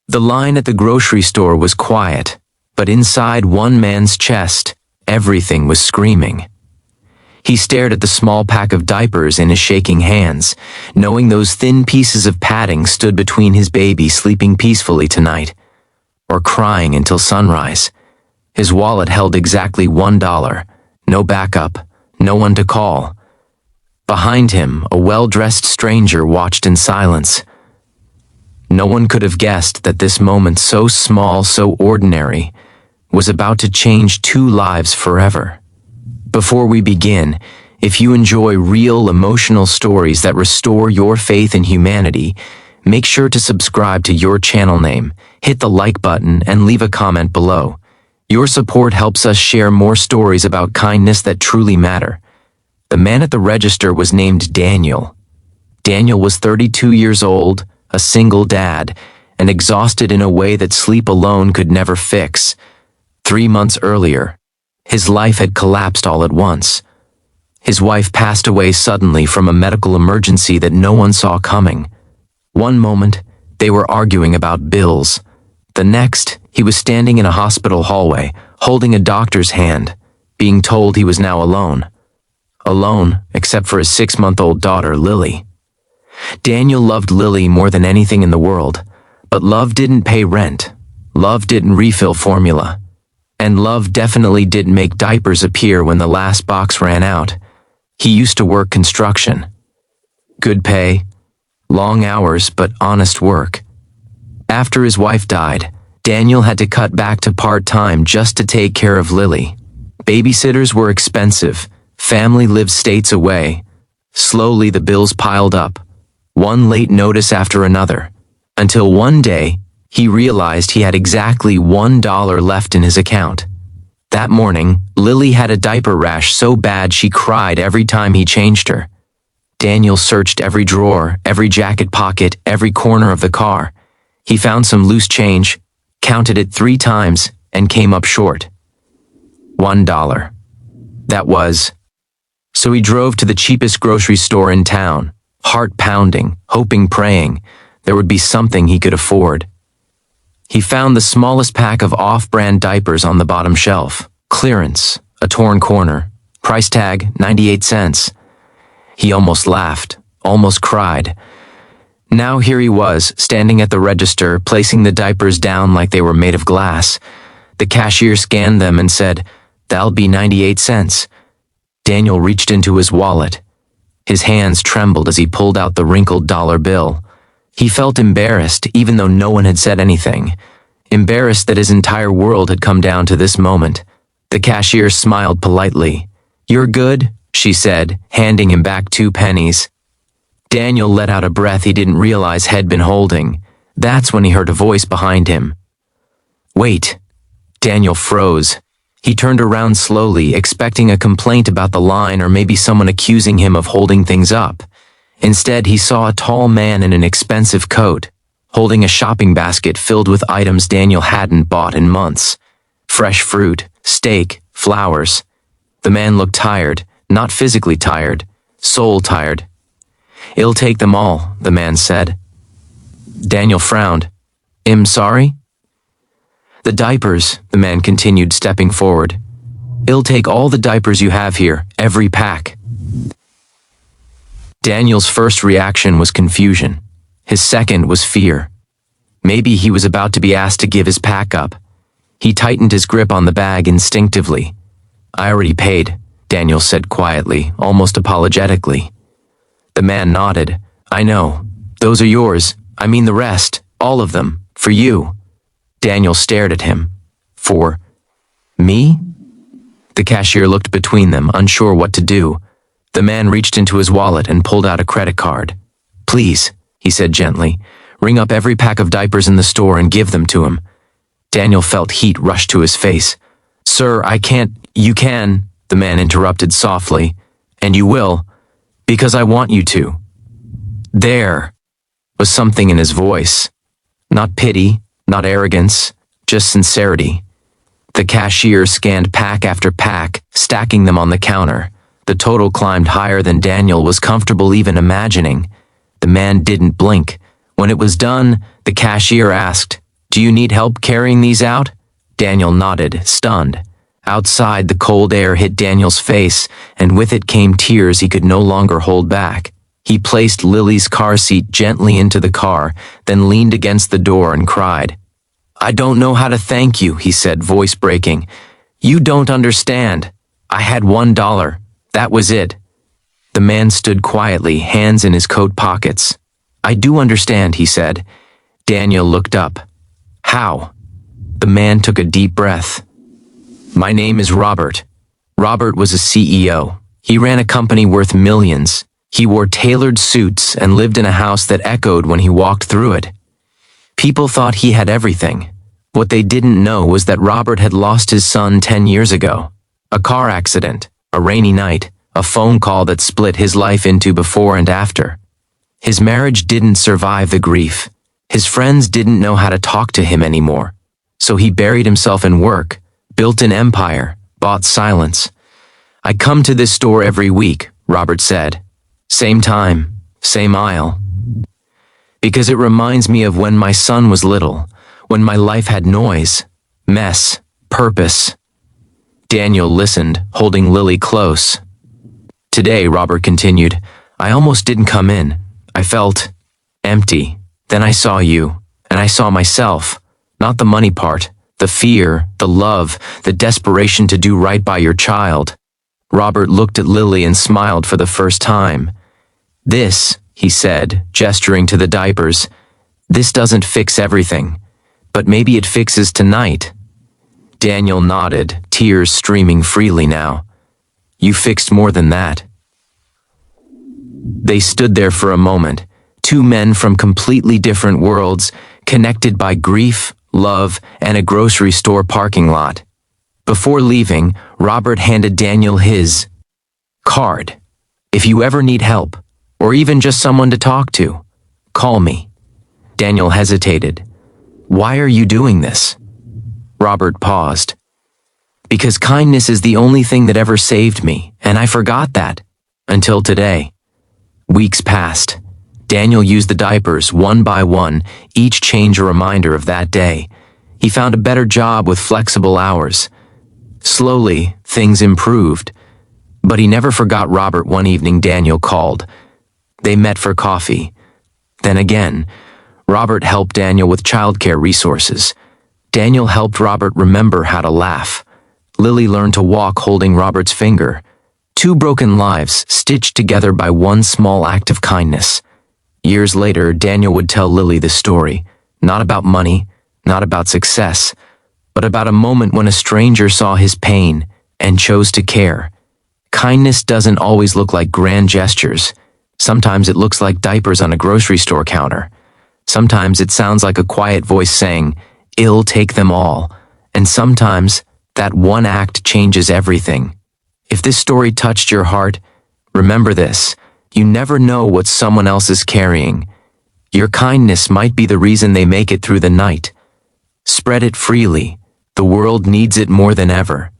The line at the grocery store was quiet, but inside one man's chest, everything was screaming. He stared at the small pack of diapers in his shaking hands, knowing those thin pieces of padding stood between his baby sleeping peacefully tonight, or crying until sunrise. His wallet held exactly $1, no backup, no one to call. Behind him, a well-dressed stranger watched in silence. No one could have guessed that this moment so small, so ordinary, was about to change two lives forever. Before we begin, if you enjoy real emotional stories that restore your faith in humanity, make sure to subscribe to your channel name, hit the like button, and leave a comment below. Your support helps us share more stories about kindness that truly matter. The man at the register was named Daniel. Daniel was 32 years old, a single dad, and exhausted in a way that sleep alone could never fix. 3 months earlier, his life had collapsed all at once. His wife passed away suddenly from a medical emergency that no one saw coming. One moment, they were arguing about bills. The next, he was standing in a hospital hallway, holding a doctor's hand, being told he was now alone. Alone, except for his 6-month-old daughter, Lily. Daniel loved Lily more than anything in the world, but love didn't pay rent. Love didn't refill formula. And love definitely didn't make diapers appear when the last box ran out. He used to work construction. Good pay, long hours, but honest work. After his wife died, Daniel had to cut back to part-time just to take care of Lily. Babysitters were expensive. Family lived states away. Slowly the bills piled up, one late notice after another, until one day, he realized he had exactly $1 left in his account. That morning, Lily had a diaper rash so bad she cried every time he changed her. Daniel searched every drawer, every jacket pocket, every corner of the car. He found some loose change, counted it 3 times, and came up short. $1. That was. So he drove to the cheapest grocery store in town, heart pounding, hoping, praying there would be something he could afford. He found the smallest pack of off-brand diapers on the bottom shelf. Clearance, a torn corner. Price tag, 98 cents. He almost laughed, almost cried. Now here he was, standing at the register, placing the diapers down like they were made of glass. The cashier scanned them and said, "That'll be 98 cents. Daniel reached into his wallet. His hands trembled as he pulled out the wrinkled dollar bill. He felt embarrassed, even though no one had said anything. Embarrassed that his entire world had come down to this moment. The cashier smiled politely. "You're good," she said, handing him back 2 pennies. Daniel let out a breath he didn't realize had been holding. That's when he heard a voice behind him. "Wait." Daniel froze. He turned around slowly, expecting a complaint about the line or maybe someone accusing him of holding things up. Instead, he saw a tall man in an expensive coat, holding a shopping basket filled with items Daniel hadn't bought in months. Fresh fruit, steak, flowers. The man looked tired, not physically tired, soul tired. "It'll take them all," the man said. Daniel frowned. "I'm sorry?" "The diapers," the man continued, stepping forward. "It'll take all the diapers you have here, every pack." Daniel's first reaction was confusion. His second was fear. Maybe he was about to be asked to give his pack up. He tightened his grip on the bag instinctively. "I already paid," Daniel said quietly, almost apologetically. The man nodded. "I know. Those are yours. I mean the rest, all of them, for you." Daniel stared at him. "For me?" The cashier looked between them, unsure what to do. The man reached into his wallet and pulled out a credit card. "Please," he said gently, "ring up every pack of diapers in the store and give them to him." Daniel felt heat rush to his face. "Sir, I can't." "You can," the man interrupted softly, "and you will, because I want you to." There was something in his voice. Not pity, not arrogance, just sincerity. The cashier scanned pack after pack, stacking them on the counter. The total climbed higher than Daniel was comfortable even imagining. The man didn't blink. When it was done, the cashier asked, Do you need help carrying these out? Daniel nodded, stunned. Outside, the cold air hit Daniel's face, and with it came tears he could no longer hold back. He placed Lily's car seat gently into the car, then leaned against the door and cried. I don't know how to thank you, he said, voice breaking. You don't understand. I had $1. That was it. The man stood quietly, hands in his coat pockets. I do understand, he said. Daniel looked up. How? The man took a deep breath. My name is Robert. Robert was a CEO. He ran a company worth millions. He wore tailored suits and lived in a house that echoed when he walked through it. People thought he had everything. What they didn't know was that Robert had lost his son 10 years ago. A car accident, a rainy night, a phone call that split his life into before and after. His marriage didn't survive the grief. His friends didn't know how to talk to him anymore. So he buried himself in work, built an empire, bought silence. I come to this store every week, Robert said. Same time, same aisle. Because it reminds me of when my son was little, when my life had noise, mess, purpose. Daniel listened, holding Lily close. Today, Robert continued, I almost didn't come in. I felt empty. Then I saw you, and I saw myself. Not the money part, the fear, the love, the desperation to do right by your child. Robert looked at Lily and smiled for the first time. This, he said, gesturing to the diapers, this doesn't fix everything, but maybe it fixes tonight. Daniel nodded, tears streaming freely now. You fixed more than that. They stood there for a moment, two men from completely different worlds, connected by grief, love, and a grocery store parking lot. Before leaving, Robert handed Daniel his card. If you ever need help, or even just someone to talk to, call me. Daniel hesitated. Why are you doing this? Robert paused. Because kindness is the only thing that ever saved me, and I forgot that. Until today. Weeks passed. Daniel used the diapers one by one, each change a reminder of that day. He found a better job with flexible hours. Slowly, things improved. But he never forgot Robert. One evening Daniel called. They met for coffee. Then again, Robert helped Daniel with childcare resources. Daniel helped Robert remember how to laugh. Lily learned to walk holding Robert's finger. Two broken lives stitched together by one small act of kindness. Years later, Daniel would tell Lily the story, not about money, not about success, but about a moment when a stranger saw his pain and chose to care. Kindness doesn't always look like grand gestures. Sometimes it looks like diapers on a grocery store counter. Sometimes it sounds like a quiet voice saying, "I'll take them all." And sometimes that one act changes everything. If this story touched your heart, remember this. You never know what someone else is carrying. Your kindness might be the reason they make it through the night. Spread it freely. The world needs it more than ever.